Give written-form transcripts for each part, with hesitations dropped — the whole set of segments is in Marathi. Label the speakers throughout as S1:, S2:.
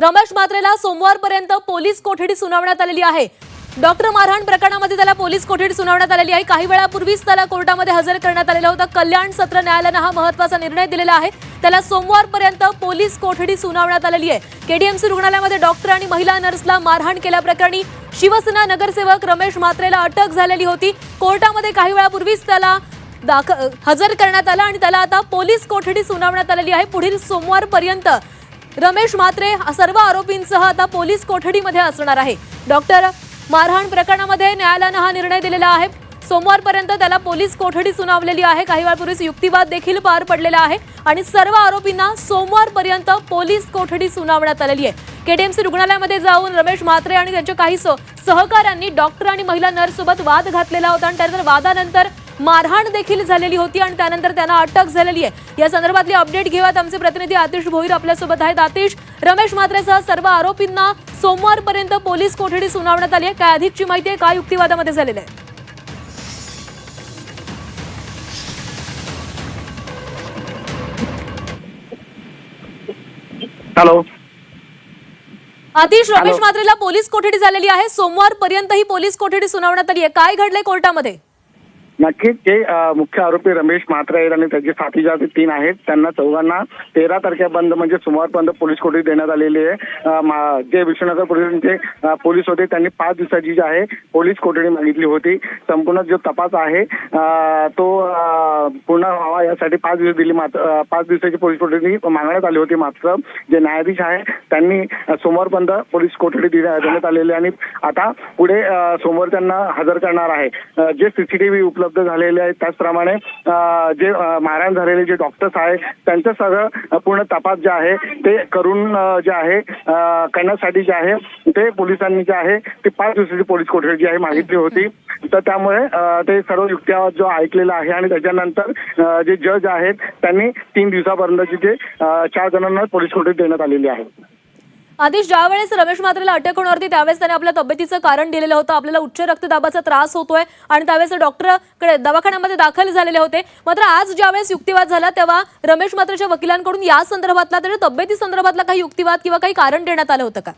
S1: रमेश म्हात्रेला सोमवारपर्यंत पोलीस कोठडी सुनावण्यात आलेली आहे। डॉक्टर मारहाण प्रकरणामध्ये त्याला पोलीस कोठडी सुनावण्यात आलेली आहे। काही वेळापूर्वीच त्याला कोर्टामध्ये हजर करण्यात आलेलं होतं। कल्याण सत्र न्यायालयाने हा महत्त्वाचा निर्णय दिलेला आहे। त्याला सोमवारपर्यंत पोलीस कोठडी सुनावण्यात आलेली आहे। केडीएमसी रुग्णालयामध्ये डॉक्टर आणि महिला नर्सला मारहाण केल्याप्रकरणी शिवसेना नगरसेवक रमेश म्हात्रेला अटक झालेली होती। कोर्टामध्ये काही वेळापूर्वीच त्याला हजर करण्यात आला आणि त्याला आता पोलीस कोठडी सुनावण्यात आलेली आहे। पुढील सोमवारपर्यंत रमेश म्हात्रे सर्व आरोपींसह आता पोलीस कोठडीमध्ये असणार आहे। डॉक्टर मारहाण प्रकरणामध्ये न्यायालयाने हा निर्णय दिलेला आहे। सोमवारपर्यंत त्याला पोलीस कोठडी सुनावलेली आहे। काही वेळापूर्वीच युक्तिवाद देखील पार पडलेला आहे आणि सर्व आरोपींना सोमवारपर्यंत पोलीस कोठडी सुनावण्यात आलेली आहे। केडीएमसी रुग्णालयामध्ये जाऊन रमेश म्हात्रे आणि त्यांच्या काही सहकाऱ्यांनी डॉक्टर आणि महिला नर्स सोबत वाद घातलेला होता आणि त्यानंतर वादानंतर मारहाण देखील झालेली होती आणि त्यानंतर त्यांना अटक झालेली आहे। या संदर्भातली अपडेट घेऊयात आमचे प्रतिनिधी आतिश भोईर आपल्या सोबत आहेत। आतिश, रमेश म्हात्रेसह सर्व आरोपींना सोमवारपर्यंत पोलीस कोठडी सुनावण्यात आली आहे। काय अधिकची माहिती आहे? काय युक्तिवादामध्ये झालेलं आहे?
S2: हॅलो
S1: आतिश, रमेश म्हात्रेला पोलीस कोठडी झालेली आहे। सोमवारपर्यंत ही पोलीस कोठडी सुनावण्यात आली आहे। काय घडलंय कोर्टामध्ये?
S2: नक्कीच जे मुख्य आरोपी रमेश म्हात्रे आणि त्याचे साथीदार 3 आहेत त्यांना चौघांना 13 तारखेपर्यंत म्हणजे सोमवारपर्यंत पोलीस कोठडी देण्यात आलेली आहे। जे विश्वनगर पोलिसांचे पोलीस होते त्यांनी 5 दिवसाची जी आहे पोलीस कोठडी मागितली होती। संपूर्ण जो तपास आहे तो पूर्ण व्हावा यासाठी 5 दिवस दिली, 5 दिवसाची पोलीस कोठडी मागण्यात आली होती। मात्र जे न्यायाधीश आहे त्यांनी सोमवारपर्यंत पोलीस कोठडी देण्यात आलेली आणि आता पुढे सोमवार त्यांना हजर करणार आहे। जे सीसीटीव्ही उपलब्ध झालेले आहेत त्याचप्रमाणे जे मारहाण झालेले जे डॉक्टर्स आहेत त्यांचं सगळं पूर्ण तपास जे आहे ते करून जे आहे करण्यासाठी जे आहे ते पोलिसांनी जे आहे ते 5 दिवसाची पोलीस कोठडी जी आहे मागितली होती। तर त्यामुळे ते सर्व युक्त्या जो ऐकलेला आहे आणि त्याच्यानंतर जे जज आहेत त्यांनी 3 दिवसापर्यंतची जे 4 जणांना पोलीस कोठडी देण्यात आलेली आहे।
S1: आदेश, ज्यावेळेस रमेश म्हात्रेला अटक होणार होती त्यावेळेस त्याने आपल्या तब्येतीचं कारण दिलेलं होतं। आपल्याला उच्च रक्तदाबाचा त्रास होतोय आणि त्यावेळेस डॉक्टरकडे दवाखान्यामध्ये दाखल झालेले होते। मात्र आज ज्यावेळेस युक्तिवाद झाला तेव्हा रमेश म्हात्रेच्या वकिलांकडून या संदर्भातला त्याच्या तब्येती संदर्भातला काही युक्तिवाद किंवा काही कारण देण्यात आलं होतं का?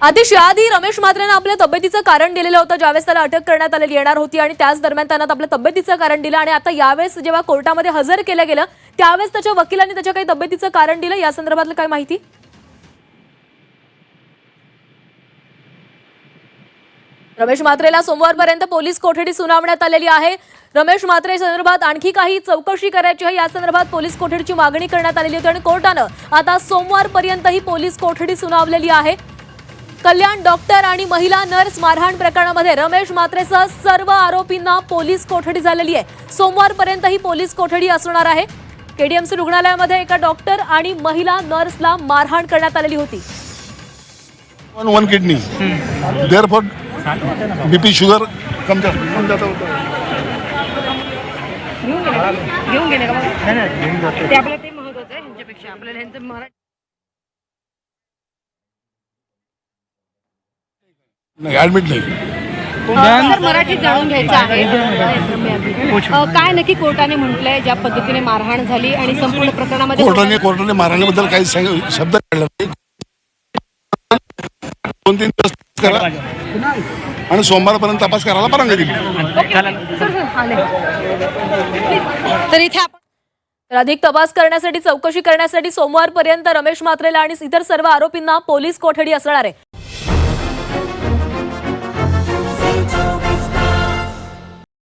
S1: आदेश, याआधी रमेश म्हात्रेनं आपल्या तब्येतीचं कारण दिलेलं होतं ज्यावेळेस त्याला अटक करण्यात आलेली येणार होती आणि त्याच दरम्यान त्यांना आपल्या तब्येतीचं कारण दिलं आणि आता यावेळेस जेव्हा कोर्टामध्ये हजर केलं गेलं त्यावेळेस त्याच्या वकिलांनी त्याच्या काही तब्येतीचं कारण दिलं। या संदर्भातलं काय माहिती? रमेश म्हात्रेला सोमवारपर्यंत पोलीस कोठडी सुनावण्यात आलेली आहे। रमेश म्हात्रे संदर्भात आणखी काही चौकशी करायची आहे या संदर्भात पोलीस कोठडीची मागणी करण्यात आलेली होती आणि कोर्टानं आता सोमवारपर्यंत ही पोलीस कोठडी सुनावलेली आहे। कल्याण डॉक्टर आणि महिला नर्स मारहाण प्रकरणामध्ये रमेश म्हात्रेसह सर्व आरोपींना पोलीस कोठडी झालेली आहे। सोमवारपर्यंत ही पोलीस कोठडी असणार आहे। केडीएमसी रुग्णालयामध्ये एका डॉक्टर आणि महिला नर्सला मारहाण करण्यात आलेली होती।
S3: one kidney. Therefore, BP sugar कम जाता होता.
S4: घेऊन गेले का बघा? ते आपल्याला ते महत्त्वाचं आहे ह्यांच्यापेक्षा आपल्याला ह्यांचं मराठी
S3: नाही ऍडमिट नाही.
S4: सर मराठीत जाणून घ्यायचं आहे काय नक्की कोर्टाने म्हटलंय ज्या पद्धतीने मारहाण झाली आणि संपूर्ण प्रकरणामध्ये
S3: कोर्टाने मारहाणीबद्दल काही शब्द काढला नाही. 2-3 दिवस करा आणि सोमवारपर्यंत तपास करायला परवानगी दिली।
S4: तर इथे
S1: तर अधिक तपास करण्यासाठी चौकशी करण्यासाठी सोमवारपर्यंत रमेश म्हात्रेला आणि इतर सर्व आरोपींना पोलीस कोठडी असणार आहे।